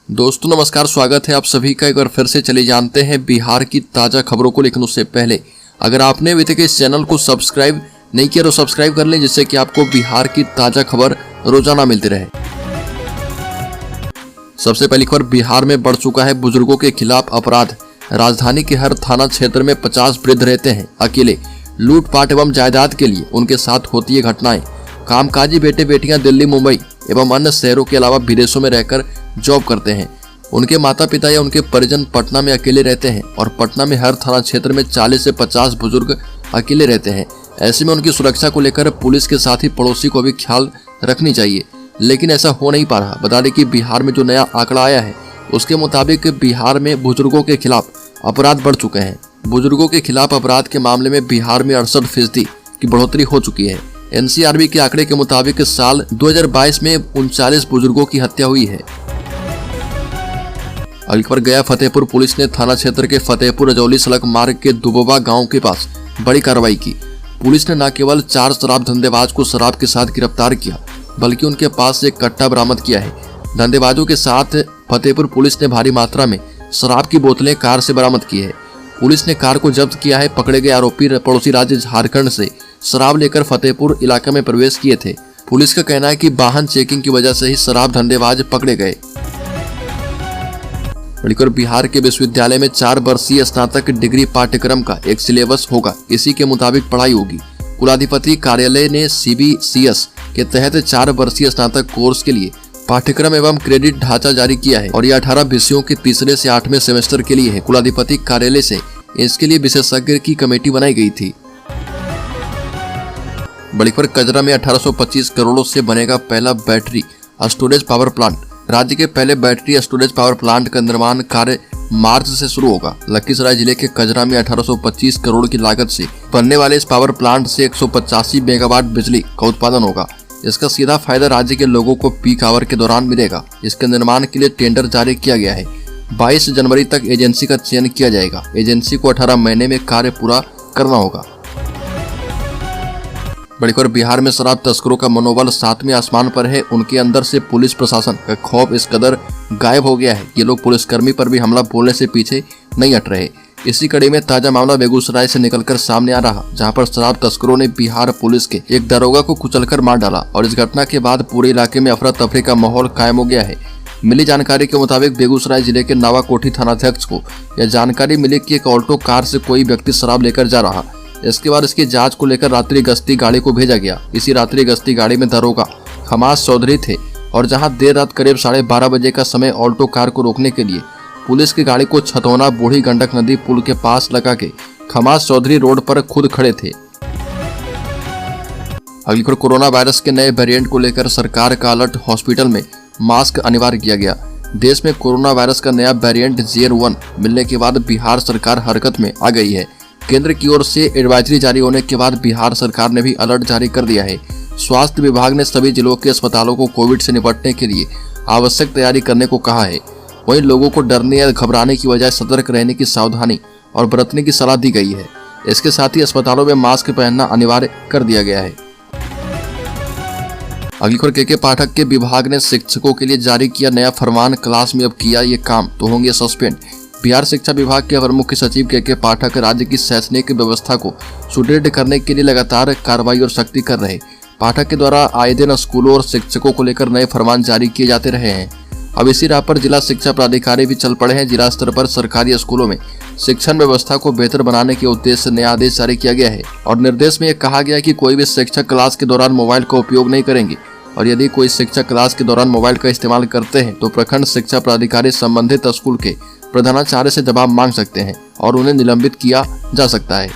दोस्तों नमस्कार, स्वागत है आप सभी का। एक बार फिर से चले जानते हैं बिहार की ताज़ा खबरों को। लेकिन उससे पहले अगर आपने अभी तक इस चैनल को सब्सक्राइब नहीं किया तो सब्सक्राइब कर लें, जिससे कि आपको बिहार की ताज़ा खबर रोजाना मिलती रहे। सबसे पहली खबर, बिहार में बढ़ चुका है बुजुर्गों के खिलाफ अपराध। राजधानी के हर थाना क्षेत्र में 50 वृद्ध रहते हैं अकेले। लूटपाट एवं जायदाद के लिए उनके साथ होती है घटनाएं। कामकाजी बेटे बेटियां दिल्ली, मुंबई एवं अन्य शहरों के अलावा विदेशों में रहकर जॉब करते हैं। उनके माता पिता या उनके परिजन पटना में अकेले रहते हैं और पटना में हर थाना क्षेत्र में 40 से 50 बुजुर्ग अकेले रहते हैं। ऐसे में उनकी सुरक्षा को लेकर पुलिस के साथ ही पड़ोसी को भी ख्याल रखनी चाहिए, लेकिन ऐसा हो नहीं पा रहा। बता दें कि बिहार में जो नया आंकड़ा आया है उसके मुताबिक बिहार में बुजुर्गों के खिलाफ अपराध बढ़ चुके हैं। बुजुर्गों के खिलाफ अपराध के मामले में बिहार में 68% की बढ़ोतरी हो चुकी है। एनसीआरबी के आंकड़े के मुताबिक साल 2022 में 39 बुजुर्गों की हत्या हुई है। अगली खबर, गया फतेहपुर पुलिस ने थाना क्षेत्र के फतेहपुर रजौली सड़क मार्ग के दुबोबा गांव के पास बड़ी कार्रवाई की। पुलिस ने न केवल 4 शराब धंधेबाज को शराब के साथ गिरफ्तार किया, बल्कि उनके पास से एक कट्टा बरामद किया है। धंधेबाजों के साथ फतेहपुर पुलिस ने भारी मात्रा में शराब की बोतलें कार से बरामद की है। पुलिस ने कार को जब्त किया है। पकड़े गए आरोपी पड़ोसी राज्य झारखंड से शराब लेकर फतेहपुर इलाके में प्रवेश किए थे। पुलिस का कहना है कि वाहन चेकिंग की वजह से ही शराब धंधेबाज पकड़े गए। बिहार के विश्वविद्यालय में 4 वर्षीय स्नातक डिग्री पाठ्यक्रम का एक सिलेबस होगा। इसी के मुताबिक पढ़ाई होगी। कुलाधिपति कार्यालय ने CBCS के तहत 4 वर्षीय स्नातक कोर्स के लिए पाठ्यक्रम एवं क्रेडिट ढांचा जारी किया है और यह 18 विषयों के तीसरे से 8वें सेमेस्टर के लिए है। कुलाधिपति कार्यालय से इसके लिए विशेषज्ञ की कमेटी बनाई गई थी। बड़ी खबर, कजरा में 1825 करोड़ से बनेगा पहला बैटरी स्टोरेज पावर प्लांट। राज्य के पहले बैटरी स्टोरेज पावर प्लांट का निर्माण कार्य मार्च से शुरू होगा। लखीसराय जिले के कजरा में 1825 करोड़ की लागत से बनने वाले इस पावर प्लांट से 185 मेगावाट बिजली का उत्पादन होगा। इसका सीधा फायदा राज्य के लोगों को पीक आवर के दौरान मिलेगा। इसके निर्माण के लिए टेंडर जारी किया गया है। 22 जनवरी तक एजेंसी का चयन किया जाएगा। एजेंसी को 18 महीने में कार्य पूरा करना होगा। बड़ी खबर, बिहार में शराब तस्करों का मनोबल 7वें आसमान पर है। उनके अंदर से पुलिस प्रशासन का खौफ इस कदर गायब हो गया है। ये लोग पुलिसकर्मी पर भी हमला बोलने से पीछे नहीं हट रहे। इसी कड़ी में ताजा मामला बेगूसराय से निकलकर सामने आ रहा, जहां पर शराब तस्करों ने बिहार पुलिस के एक दरोगा को कुचलकर मार डाला और इस घटना के बाद पूरे इलाके में अफरा तफरी का माहौल कायम हो गया है। मिली जानकारी के मुताबिक बेगूसराय जिले के नावाकोठी थानाध्यक्ष को यह जानकारी मिली कि एक ऑल्टो कार से कोई व्यक्ति शराब लेकर जा रहा। इसके बाद इसकी जांच को लेकर रात्रि गश्ती गाड़ी को भेजा गया। इसी रात्रि गश्ती गाड़ी में दरोगा खमास चौधरी थे और जहां देर रात करीब 12:30 बजे का समय ऑल्टो कार को रोकने के लिए पुलिस की गाड़ी को छतौना बूढ़ी गंडक नदी पुल के पास लगा के खमास चौधरी रोड पर खुद खड़े थे। अगली खबर, कोरोना वायरस के नए वेरिएंट को लेकर सरकार का अलर्ट। हॉस्पिटल में मास्क अनिवार्य किया गया। देश में कोरोना वायरस का नया वेरिएंट JN.1 मिलने के बाद बिहार सरकार हरकत में आ गई है। केंद्र की ओर से एडवाइजरी जारी होने के बाद बिहार सरकार ने भी अलर्ट जारी कर दिया है। स्वास्थ्य विभाग ने सभी जिलों के अस्पतालों को कोविड से निपटने के लिए आवश्यक तैयारी करने को कहा है। वहीं लोगों को डरने या घबराने की बजाय सतर्क रहने की सावधानी और बरतने की सलाह दी गई है। इसके साथ ही अस्पतालों में मास्क पहनना अनिवार्य कर दिया गया है। अगली खबर, के पाठक के विभाग ने शिक्षकों के लिए जारी किया नया फरमान। क्लास में अब किया ये काम तो होंगे सस्पेंड। बिहार शिक्षा विभाग के अपर मुख्य सचिव के पाठक राज्य की शैक्षणिक व्यवस्था को सुदृढ़ करने के लिए लगातार कार्रवाई और सख्ती कर रहे। पाठक के द्वारा आए दिन स्कूलों और शिक्षकों को लेकर नए फरमान जारी किए जाते रहे हैं। अब इसी राह पर जिला शिक्षा प्राधिकारी भी चल पड़े हैं। जिला स्तर पर सरकारी स्कूलों में शिक्षण व्यवस्था को बेहतर बनाने के उद्देश्य से नया आदेश जारी किया गया है और निर्देश में यह कहा गया है कि कोई भी शिक्षक क्लास के दौरान मोबाइल का उपयोग नहीं करेंगे और यदि कोई शिक्षक क्लास के दौरान मोबाइल का इस्तेमाल करते हैं तो प्रखंड शिक्षा प्राधिकारी संबंधित स्कूल के प्रधानाचार्य से जवाब मांग सकते हैं और उन्हें निलंबित किया जा सकता है।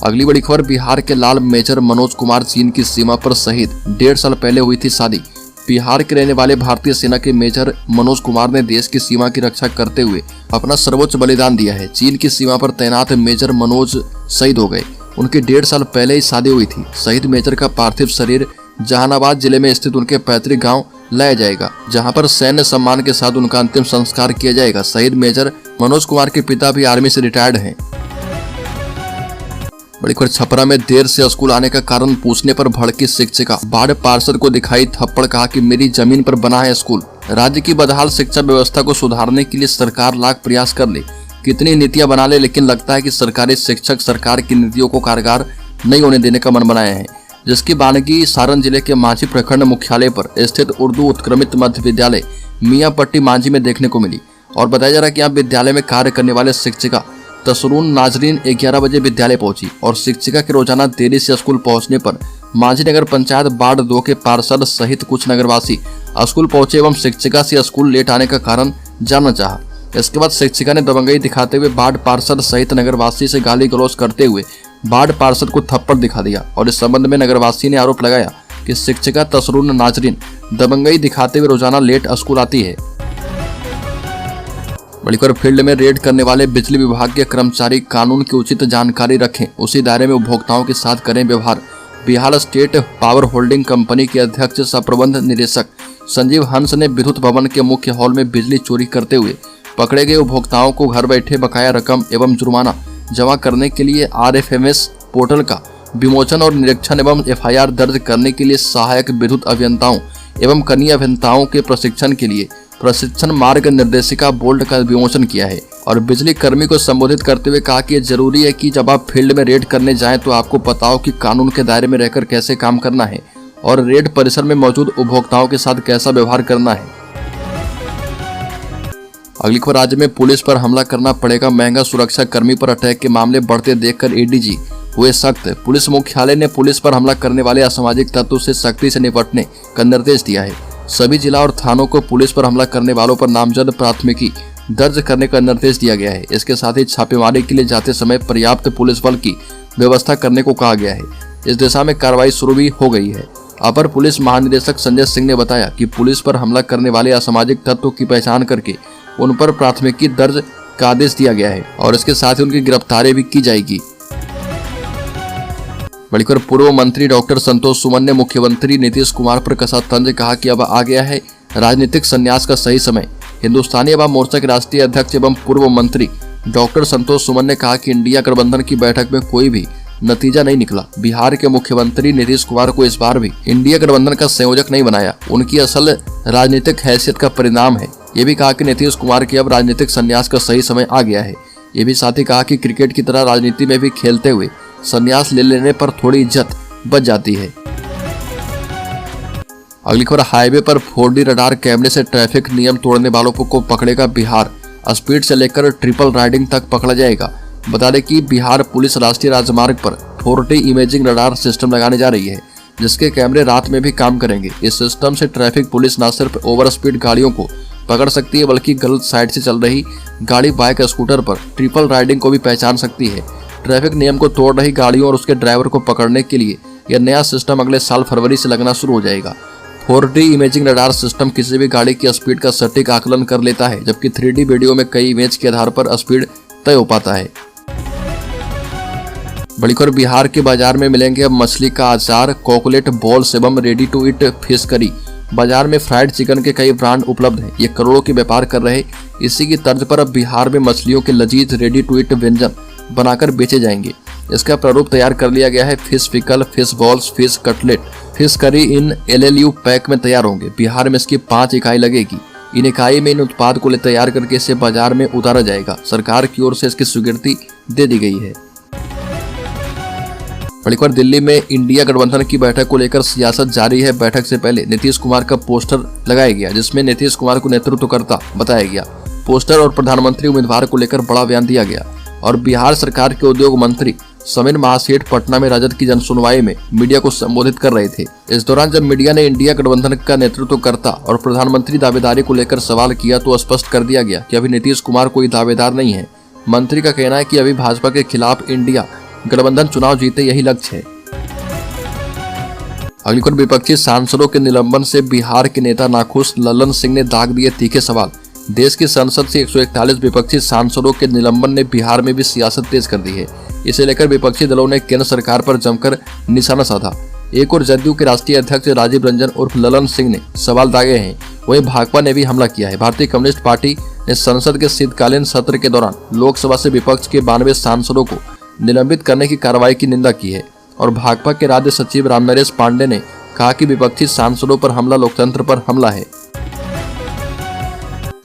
अगली बड़ी खबर, बिहार के लाल मेजर मनोज कुमार चीन की सीमा पर शहीद। 1.5 साल पहले हुई थी शादी। बिहार के रहने वाले भारतीय सेना के मेजर मनोज कुमार ने देश की सीमा की रक्षा करते हुए अपना सर्वोच्च बलिदान दिया है। चीन की सीमा पर तैनात मेजर मनोज शहीद हो गए। उनकी 1.5 साल पहले ही शादी हुई थी। शहीद मेजर का पार्थिव शरीर जहानाबाद जिले में स्थित उनके पैतृक गांव लाया जाएगा, जहां पर सैन्य सम्मान के साथ उनका अंतिम संस्कार किया जाएगा। शहीद मेजर मनोज कुमार के पिता भी आर्मी से रिटायर्ड हैं। बड़ी खबर छपरा में देर से स्कूल आने का कारण पूछने पर भड़की शिक्षिका, बाढ़ पार्षद को दिखाई थप्पड़, कहा कि मेरी जमीन पर बना है स्कूल। राज्य की बदहाल शिक्षा व्यवस्था को सुधारने के लिए सरकार लाख प्रयास कर ले, कितनी नीतियां बना ले, लेकिन लगता है कि सरकारी शिक्षक सरकार की नीतियों को कारगर नहीं होने देने का मन बनाए हैं, जिसकी बानगी सारण जिले के मांझी प्रखंड मुख्यालय पर स्थित उर्दू उत्क्रमित मध्य विद्यालय मियाँपट्टी मांझी में देखने को मिली। और बताया जा रहा है कि यहाँ विद्यालय में कार्य करने वाले शिक्षिका तसरून नाजरीन 11 बजे विद्यालय पहुंची और शिक्षिका के रोजाना देरी से स्कूल पहुंचने पर मांझी नगर पंचायत वार्ड 2 के पार्षद सहित कुछ नगरवासी स्कूल पहुंचे एवं शिक्षिका से स्कूल लेट आने का कारण जानना चाहा। इसके बाद शिक्षिका ने दबंगई दिखाते हुए वार्ड पार्षद सहित नगरवासी से गाली गलौज करते हुए वार्ड पार्षद को थप्पड़ दिखा दिया। और इस संबंध में नगरवासी ने आरोप लगाया कि शिक्षिका तसरून नाजरीन दबंगई दिखाते हुए रोजाना लेट स्कूल आती है। बड़ी खबर फील्ड में रेड करने वाले बिजली विभाग के कर्मचारी कानून की उचित जानकारी रखें, उसी दायरे में उपभोक्ताओं के साथ करें व्यवहार। Bihar state power holding company के अध्यक्ष सह प्रबंध निदेशक संजीव हंस ने विद्युत भवन के मुख्य हॉल में बिजली चोरी करते हुए पकड़े गए उपभोक्ताओं को घर बैठे बकाया रकम एवं जुर्माना जमा करने के लिए RFMS पोर्टल का विमोचन और निरीक्षण एवं FIR दर्ज करने के लिए सहायक विद्युत अभियंताओं एवं कनीय अभियंताओं के प्रशिक्षण के लिए प्रशिक्षण मार्ग निर्देशिका बोर्ड का विमोचन किया है। और बिजली कर्मी को संबोधित करते हुए कहा कि यह जरूरी है कि जब आप फील्ड में रेड करने जाएं तो आपको पता हो कि कानून के दायरे में रहकर कैसे काम करना है और रेड परिसर में मौजूद उपभोक्ताओं के साथ कैसा व्यवहार करना है। अगली खबर, राज्य में पुलिस पर हमला करना पड़ेगा महंगा, सुरक्षा कर्मी पर अटैक के मामले बढ़ते देखकर ADG हुए सख्त। पुलिस मुख्यालय ने पुलिस पर हमला करने वाले असामाजिक तत्वों से सख्ती से निपटने का निर्देश दिया है। सभी जिला और थानों को पुलिस पर हमला करने वालों पर नामजद प्राथमिकी दर्ज करने का निर्देश दिया गया है। इसके साथ ही छापेमारी के लिए जाते समय पर्याप्त पुलिस बल की व्यवस्था करने को कहा गया है। इस दिशा में कार्रवाई शुरू भी हो गई है। अपर पुलिस महानिदेशक संजय सिंह ने बताया कि पुलिस पर हमला करने वाले असामाजिक तत्वों की पहचान करके उन पर प्राथमिकी दर्ज का आदेश दिया गया है और इसके साथ ही उनकी गिरफ्तारी भी की जाएगी। बड़ी खबर, पूर्व मंत्री डॉक्टर संतोष सुमन ने मुख्यमंत्री नीतीश कुमार पर कसा तंज, कहा कि अब आ गया है राजनीतिक संन्यास का सही समय। हिंदुस्तानी अवाम मोर्चा के राष्ट्रीय अध्यक्ष एवं पूर्व मंत्री डॉक्टर संतोष सुमन ने कहा कि इंडिया गठबंधन की बैठक में कोई भी नतीजा नहीं निकला। बिहार के मुख्यमंत्री नीतीश कुमार को इस बार भी इंडिया गठबंधन का संयोजक नहीं बनाया, उनकी असल राजनीतिक हैसियत का परिणाम है। ये भी कहा कि नीतीश कुमार के अब राजनीतिक संन्यास का सही समय आ गया है। ये भी साथ ही कहा कि क्रिकेट की तरह राजनीति में भी खेलते हुए संन्यास ले लेने पर थोड़ी इज्जत बच जाती है। अगली खबर, हाईवे पर 4D रडार कैमरे से ट्रैफिक नियम तोड़ने वालों को पकड़ेगा बिहार। स्पीड से लेकर ट्रिपल राइडिंग तक पकड़ा जाएगा। बता दें कि बिहार पुलिस राष्ट्रीय राजमार्ग पर 4D इमेजिंग रडार सिस्टम लगाने जा रही है, जिसके कैमरे रात में भी काम करेंगे। इस सिस्टम से ट्रैफिक पुलिस न सिर्फ ओवर स्पीड गाड़ियों को पकड़ सकती है, बल्कि गलत साइड से चल रही गाड़ी, बाइक, स्कूटर पर ट्रिपल राइडिंग को भी पहचान सकती है। ट्रैफिक नियम को तोड़ रही गाड़ियों और उसके ड्राइवर को पकड़ने के लिए यह नया सिस्टम अगले साल फरवरी से लगना शुरू हो जाएगा। 4D इमेजिंग रडार सिस्टम किसी भी गाड़ी की स्पीड का सटीक आकलन कर लेता है, जबकि 3D वीडियो में कई इमेज के आधार पर स्पीड तय हो पाता है। बड़ी खबर, बिहार के बाजार में मिलेंगे अब मछली का अचार, कॉकलेट बॉल्स एवं ready to eat fish curry. बाजार में फ्राइड चिकन के कई ब्रांड उपलब्ध हैं। ये करोड़ों के व्यापार कर रहे, इसी की तर्ज पर अब बिहार में मछलियों के लजीज रेडी टू ईट व्यंजन बनाकर बेचे जाएंगे। इसका प्रारूप तैयार कर लिया गया है। Fish pickle, fish balls, fish cutlet, fish curry in LLU pack में तैयार होंगे। बिहार में इसकी 5 इकाई लगेगी। इन इकाई में इन उत्पाद को तैयार करके इसे बाजार में उतारा जाएगा। सरकार की ओर से इसकी स्वीकृति दे दी गई है। बड़ी खबर, दिल्ली में इंडिया गठबंधन की बैठक को लेकर सियासत जारी है। बैठक से पहले नीतीश कुमार का पोस्टर लगाया गया, जिसमें नीतीश कुमार को नेतृत्वकर्ता बताया गया। पोस्टर और प्रधानमंत्री उम्मीदवार को लेकर बड़ा बयान दिया गया। और बिहार सरकार के उद्योग मंत्री समीर महासेठ पटना में राजद की जनसुनवाई में मीडिया को संबोधित कर रहे थे। इस दौरान जब मीडिया ने इंडिया गठबंधन का नेतृत्वकर्ता और प्रधानमंत्री दावेदारी को लेकर सवाल किया तो स्पष्ट कर दिया गया कि अभी नीतीश कुमार कोई दावेदार नहीं है। मंत्री का कहना है कि अभी भाजपा के खिलाफ इंडिया गठबंधन चुनाव जीते, यही लक्ष्य है। अगली खबर, विपक्षी सांसदों के निलंबन से बिहार के नेता नाखुश, लल्लन सिंह ने दाग दिए तीखे सवाल। देश की संसद से 141 विपक्षी सांसदों के निलंबन ने बिहार में भी सियासत तेज कर दी है। इसे लेकर विपक्षी दलों ने केंद्र सरकार पर जमकर निशाना साधा। एक और जदयू के राष्ट्रीय अध्यक्ष राजीव रंजन उर्फ लल्लन सिंह ने सवाल दागे हैं, वहीं भाकपा ने भी हमला किया है। भारतीय कम्युनिस्ट पार्टी ने संसद के शीतकालीन सत्र के दौरान लोकसभा से विपक्ष के 92 सांसदों को निलंबित करने की कार्रवाई की निंदा की है। और भाकपा के राज्य सचिव रामनरेश पांडे ने कहा कि विपक्षी सांसदों पर हमला लोकतंत्र पर हमला है।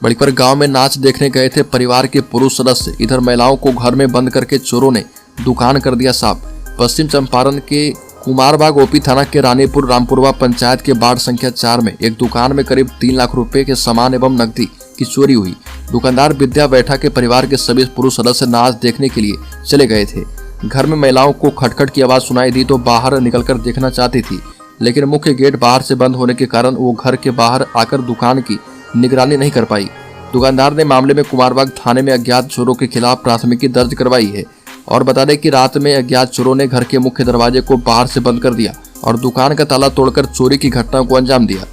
बड़ीपर गांव में नाच देखने गए थे परिवार के पुरुष सदस्य, इधर महिलाओं को घर में बंद करके चोरों ने दुकान कर दिया साफ। पश्चिम चंपारण के कुमारबाग ओपी थाना के रानीपुर रामपुरवा पंचायत के वार्ड संख्या 4 में एक दुकान में करीब 3 लाख रुपए के सामान एवं नकदी की चोरी हुई। दुकानदार विद्या बैठा के परिवार के सभी पुरुष सदस्य नाच देखने के लिए चले गए थे। घर में महिलाओं को खटखट की आवाज सुनाई दी तो बाहर निकलकर देखना चाहती थी, लेकिन मुख्य गेट बाहर से बंद होने के कारण वो घर के बाहर आकर दुकान की निगरानी नहीं कर पाई। दुकानदार ने मामले में कुमारबाग थाने में अज्ञात चोरों के खिलाफ प्राथमिकी दर्ज करवाई है। और बता दें कि रात में अज्ञात चोरों ने घर के मुख्य दरवाजे को बाहर से बंद कर दिया और दुकान का ताला तोड़कर चोरी की घटना को अंजाम दिया।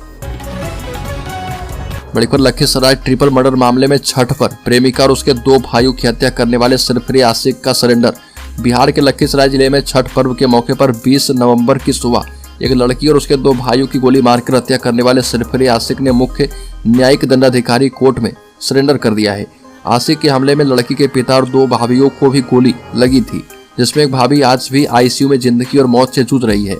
बड़ीपर लखीसराय ट्रिपल मर्डर मामले में छठ पर प्रेमिका और उसके 2 भाइयों की हत्या करने वाले सरफरी आशिक का सरेंडर। बिहार के लखीसराय जिले में छठ पर्व के मौके पर 20 नवंबर की सुबह एक लड़की और उसके 2 भाइयों की गोली मारकर हत्या करने वाले सरफरी आशिक ने मुख्य न्यायिक दंडाधिकारी कोर्ट में सरेंडर कर दिया है। आशिक के हमले में लड़की के पिता और 2 भाइयों को भी गोली लगी थी, जिसमें एक भाभी आज भी आईसीयू में जिंदगी और मौत से जूझ रही है।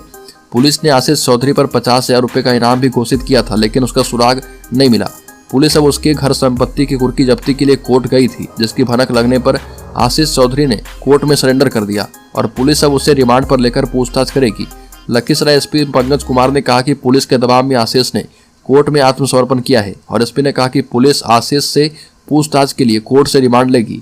पुलिस ने आशीष चौधरी पर 50,000 रुपए का इनाम भी घोषित किया था, लेकिन उसका सुराग नहीं मिला। पुलिस अब उसके घर संपत्ति की कुर्की जब्ती के लिए कोर्ट गई थी, जिसकी भनक लगने पर आशीष चौधरी ने कोर्ट में सरेंडर कर दिया और पुलिस अब उसे रिमांड पर लेकर पूछताछ करेगी। लखीसराय एसपी पंकज कुमार ने कहा कि पुलिस के दबाव में आशीष ने कोर्ट में आत्मसमर्पण किया है और एसपी ने कहा कि पुलिस आशीष से पूछताछ के लिए कोर्ट से रिमांड लेगी।